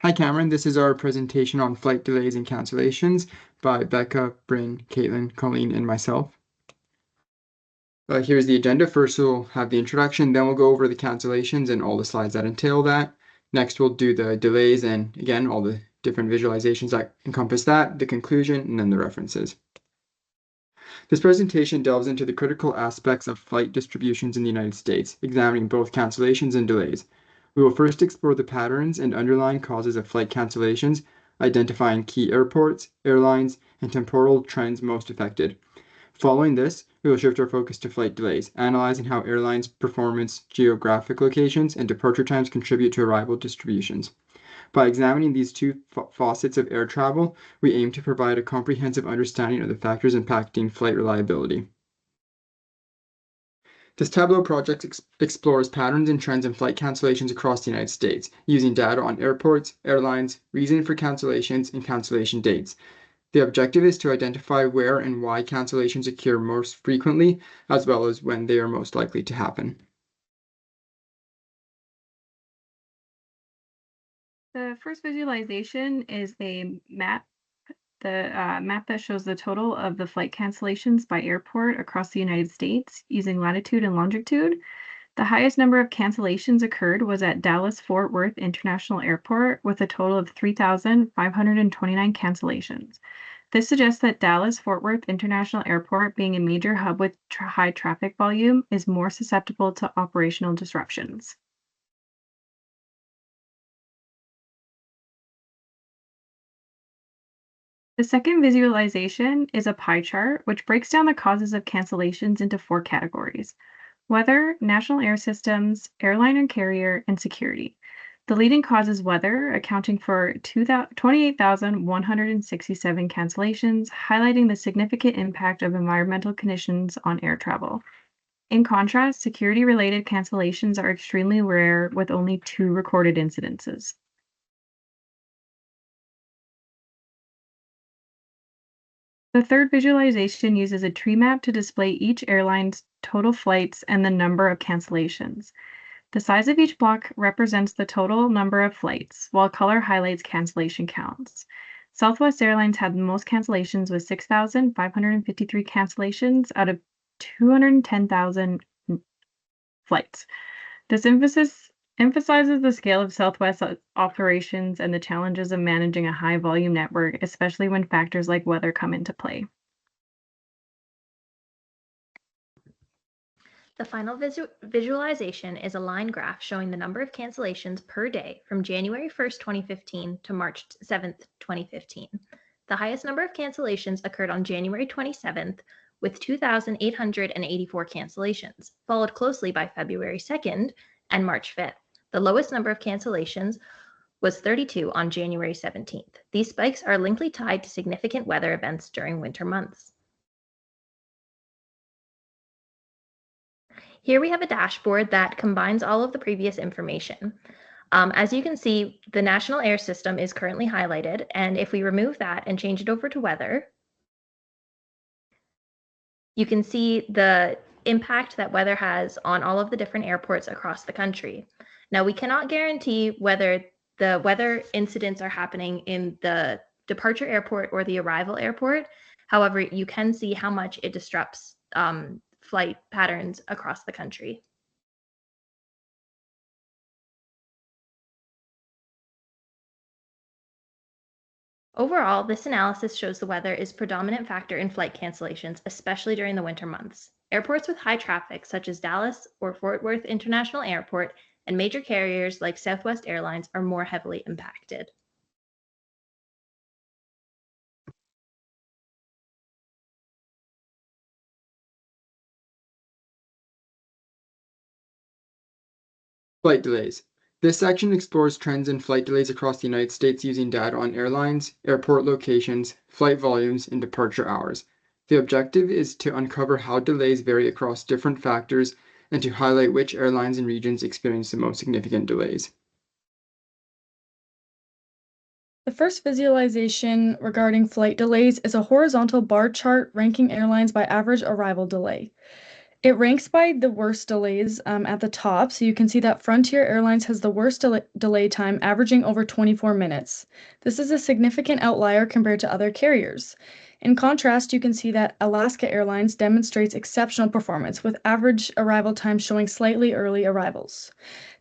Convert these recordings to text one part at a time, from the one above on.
Hi Cameron, this is our presentation on flight delays and cancellations by Becca, Brynn, Caitlin, Colleen, and myself. Here's the agenda. First we'll have the introduction, then we'll go over the cancellations and all the slides that entail that. Next we'll do the delays and again all the different visualizations that encompass that, the conclusion, and then the references. This presentation delves into the critical aspects of flight distributions in the United States, examining both cancellations and delays. We will first explore the patterns and underlying causes of flight cancellations, identifying key airports, airlines, and temporal trends most affected. Following this, we will shift our focus to flight delays, analyzing how airlines' performance, geographic locations, and departure times contribute to arrival distributions. By examining these two facets of air travel, we aim to provide a comprehensive understanding of the factors impacting flight reliability. This Tableau project explores patterns and trends in flight cancellations across the United States, using data on airports, airlines, reason for cancellations, and cancellation dates. The objective is to identify where and why cancellations occur most frequently, as well as when they are most likely to happen. The first visualization is a map. The map that shows the total of the flight cancellations by airport across the United States using latitude and longitude. The highest number of cancellations occurred was at Dallas-Fort Worth International Airport with a total of 3,529 cancellations. This suggests that Dallas-Fort Worth International Airport, being a major hub with high traffic volume, is more susceptible to operational disruptions. The second visualization is a pie chart, which breaks down the causes of cancellations into 4 categories: weather, national air systems, airline and carrier, and security. The leading cause is weather, accounting for 28,167 cancellations, highlighting the significant impact of environmental conditions on air travel. In contrast, security-related cancellations are extremely rare, with only 2 recorded incidences. The third visualization uses a tree map to display each airline's total flights and the number of cancellations. The size of each block represents the total number of flights, while color highlights cancellation counts. Southwest Airlines had the most cancellations with 6,553 cancellations out of 210,000 flights. This emphasizes the scale of Southwest operations and the challenges of managing a high volume network, especially when factors like weather come into play. The final visualization is a line graph showing the number of cancellations per day from January 1st, 2015 to March 7th, 2015. The highest number of cancellations occurred on January 27th with 2,884 cancellations, followed closely by February 2nd and March 5th. The lowest number of cancellations was 32 on January 17th. These spikes are linkly tied to significant weather events during winter months. Here we have a dashboard that combines all of the previous information. As you can see, the national air system is currently highlighted, and if we remove that and change it over to weather, you can see the impact that weather has on all of the different airports across the country. Now, we cannot guarantee whether the weather incidents are happening in the departure airport or the arrival airport. However, you can see how much it disrupts flight patterns across the country. Overall, this analysis shows the weather is a predominant factor in flight cancellations, especially during the winter months. Airports with high traffic, such as Dallas or Fort Worth International Airport, and major carriers like Southwest Airlines are more heavily impacted. Flight delays. This section explores trends in flight delays across the United States using data on airlines, airport locations, flight volumes, and departure hours. The objective is to uncover how delays vary across different factors and to highlight which airlines and regions experience the most significant delays. The first visualization regarding flight delays is a horizontal bar chart ranking airlines by average arrival delay. It ranks by the worst delays at the top. So you can see that Frontier Airlines has the worst delay time, averaging over 24 minutes. This is a significant outlier compared to other carriers. In contrast, you can see that Alaska Airlines demonstrates exceptional performance, with average arrival time showing slightly early arrivals.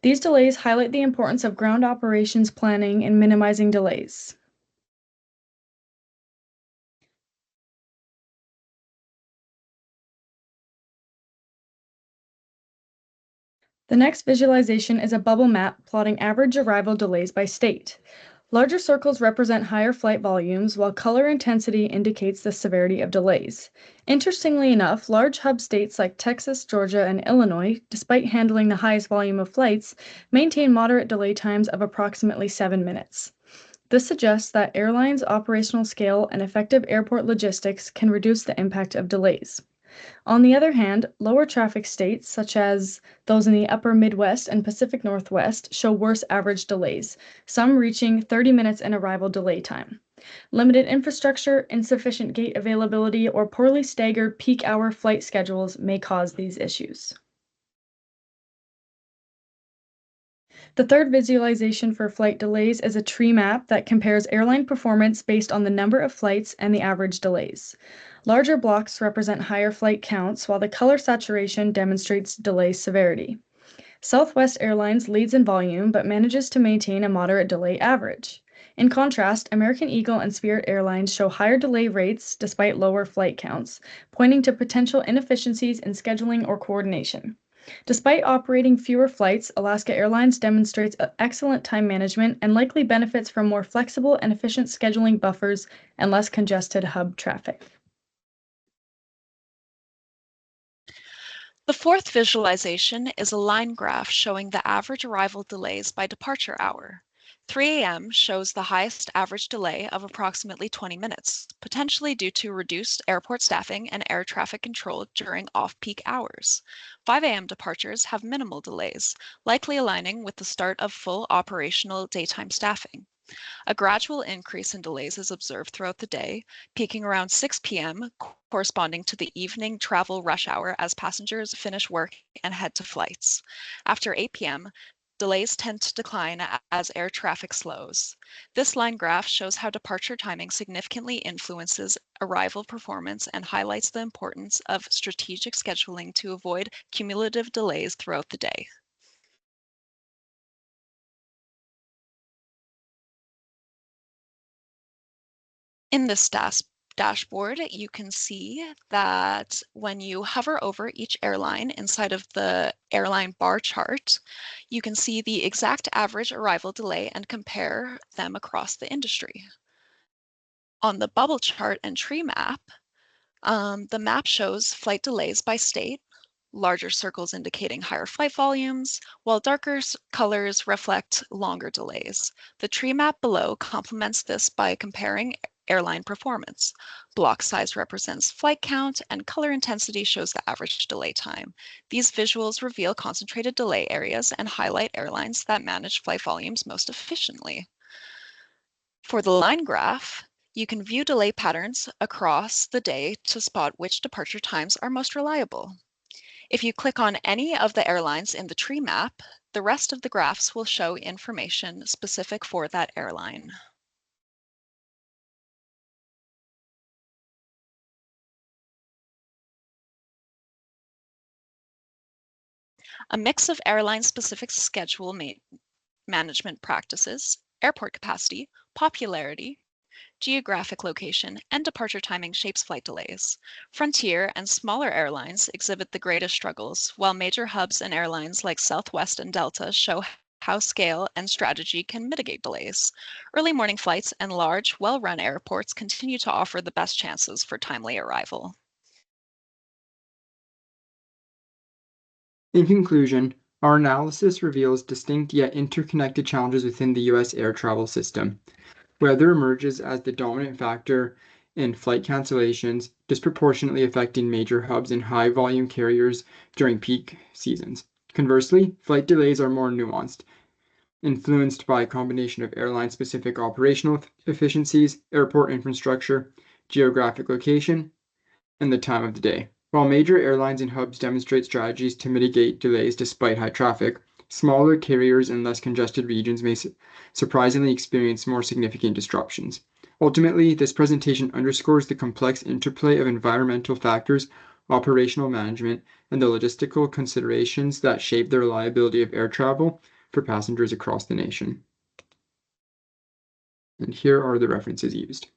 These delays highlight the importance of ground operations planning in minimizing delays. The next visualization is a bubble map plotting average arrival delays by state. Larger circles represent higher flight volumes, while color intensity indicates the severity of delays. Interestingly enough, large hub states like Texas, Georgia, and Illinois, despite handling the highest volume of flights, maintain moderate delay times of approximately 7 minutes. This suggests that airlines' operational scale and effective airport logistics can reduce the impact of delays. On the other hand, lower traffic states, such as those in the upper Midwest and Pacific Northwest, show worse average delays, some reaching 30 minutes in arrival delay time. Limited infrastructure, insufficient gate availability, or poorly staggered peak hour flight schedules may cause these issues. The third visualization for flight delays is a tree map that compares airline performance based on the number of flights and the average delays. Larger blocks represent higher flight counts, while the color saturation demonstrates delay severity. Southwest Airlines leads in volume, but manages to maintain a moderate delay average. In contrast, American Eagle and Spirit Airlines show higher delay rates despite lower flight counts, pointing to potential inefficiencies in scheduling or coordination. Despite operating fewer flights, Alaska Airlines demonstrates excellent time management and likely benefits from more flexible and efficient scheduling buffers and less congested hub traffic. The fourth visualization is a line graph showing the average arrival delays by departure hour. 3 a.m. shows the highest average delay of approximately 20 minutes, potentially due to reduced airport staffing and air traffic control during off-peak hours. 5 a.m. departures have minimal delays, likely aligning with the start of full operational daytime staffing. A gradual increase in delays is observed throughout the day, peaking around 6 p.m., corresponding to the evening travel rush hour as passengers finish work and head to flights. After 8 p.m., delays tend to decline as air traffic slows. This line graph shows how departure timing significantly influences arrival performance and highlights the importance of strategic scheduling to avoid cumulative delays throughout the day. In this dashboard, you can see that when you hover over each airline inside of the airline bar chart, you can see the exact average arrival delay and compare them across the industry. On the bubble chart and tree map, the map shows flight delays by state, larger circles indicating higher flight volumes, while darker colors reflect longer delays. The tree map below complements this by comparing airline performance. Block size represents flight count, and color intensity shows the average delay time. These visuals reveal concentrated delay areas and highlight airlines that manage flight volumes most efficiently. For the line graph, you can view delay patterns across the day to spot which departure times are most reliable. If you click on any of the airlines in the tree map, the rest of the graphs will show information specific for that airline. A mix of airline-specific schedule management practices, airport capacity, popularity, geographic location, and departure timing shapes flight delays. Frontier and smaller airlines exhibit the greatest struggles, while major hubs and airlines like Southwest and Delta show how scale and strategy can mitigate delays. Early morning flights and large, well-run airports continue to offer the best chances for timely arrival. In conclusion, our analysis reveals distinct yet interconnected challenges within the U.S. air travel system. Weather emerges as the dominant factor in flight cancellations, disproportionately affecting major hubs and high-volume carriers during peak seasons. Conversely, flight delays are more nuanced, influenced by a combination of airline-specific operational efficiencies, airport infrastructure, geographic location, and the time of the day. While major airlines and hubs demonstrate strategies to mitigate delays despite high traffic, smaller carriers in less congested regions may surprisingly experience more significant disruptions. Ultimately, this presentation underscores the complex interplay of environmental factors, operational management, and the logistical considerations that shape the reliability of air travel for passengers across the nation. And here are the references used.